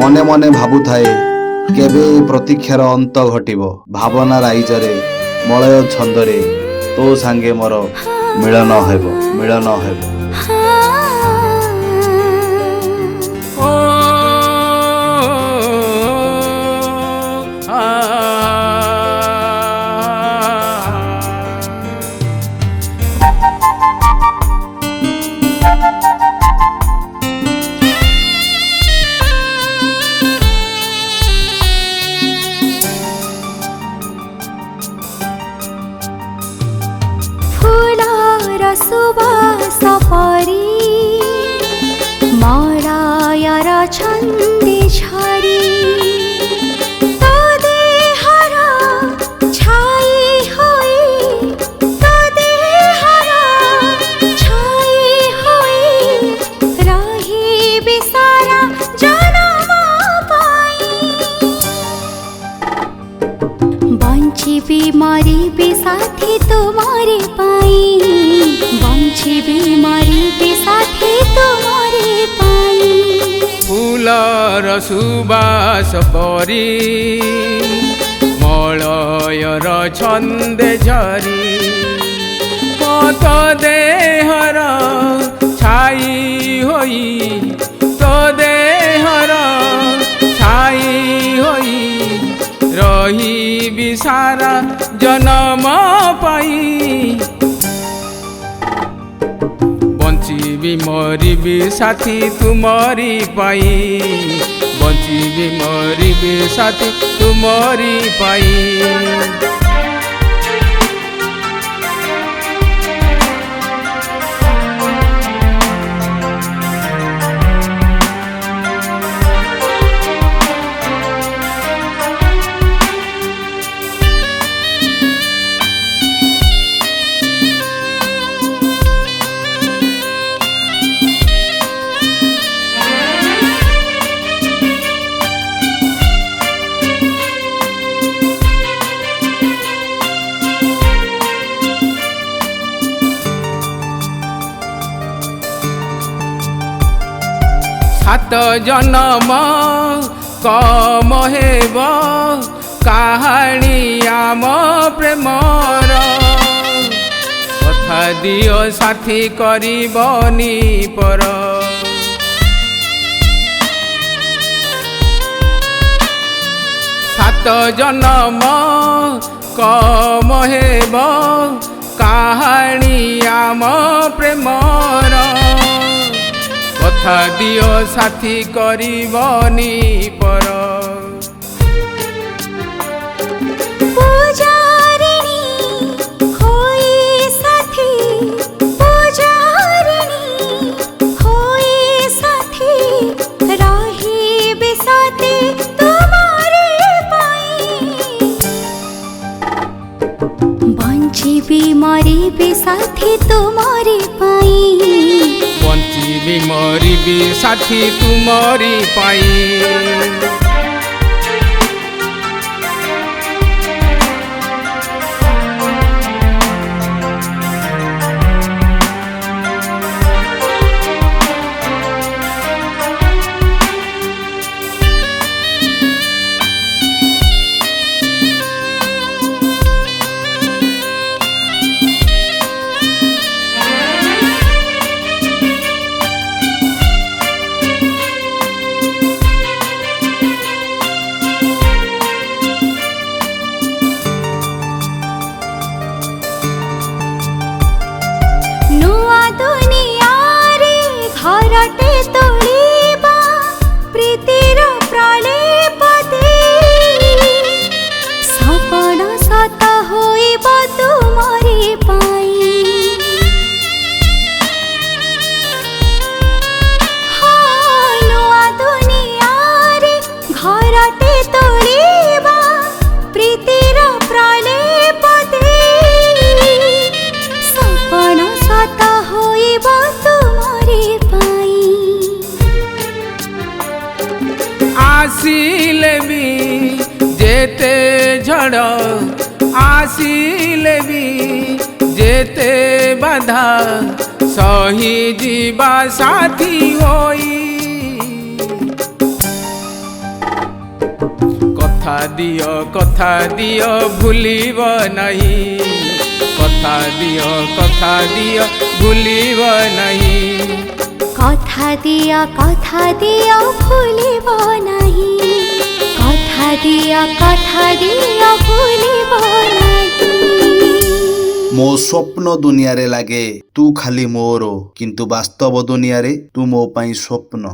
ମନେ ମନେ ଭାବୁଥାଏ କେବେ ଏ ପ୍ରତୀକ୍ଷାର ଅନ୍ତ ଘଟିବ। ଭାବନା ରାଇଜରେ ମଳୟ ଛନ୍ଦରେ ତୋ ସାଙ୍ଗେ ମୋର ମିଳନ ହେବ, ମିଳନ ହେବ। सुबास परी मरायर छन्दे झरी तो देहर छाई होई तो देहर छाई होई रही बिसारा जन्म पाई बंचिबी मरिबी साथी तुम्हारे पाई मरिबी साथी तुम्हारे पाई। फूलर सुबास परी मलयर छन्दे झरी मत देहर छाई होई तो देहर छाई होई रही बिसारा जन्म पाई बंचिबी मरिबी साथी तुम्हारी पाई बंचिबी मरिबी साथी तुम्हारी पाई। सात जन्म कम हेब कहानी आम प्रेमर कथा दियो साथी करबनी पर सात जन्म कम हेब कहानी आम प्रेमर कथा दियो साथी करबनी पर बंचिबी मरिबी साथी तुम्हारे पाई बंचिबी मरिबी साथी तुम्हारी पाई। आसिले भी जेते झड़ आसिले भी जेते बाधा सही जीवा साथी होई କଥା ଦିଅ ଭୁଲିବ ନାହିଁ କଥା ଦିଅ ଭୁଲିବ ନାହିଁ কথা দিও ভুলিব নাহি কথা দিও ভুলিব নাহি ମୋ ସ୍ୱପ୍ନ ଦୁନିଆରେ ଲାଗେ ତୁ ଖାଲି ମୋର କିନ୍ତୁ ବାସ୍ତବ ଦୁନିଆରେ ତୁ ମୋ ପାଇଁ ସ୍ୱପ୍ନ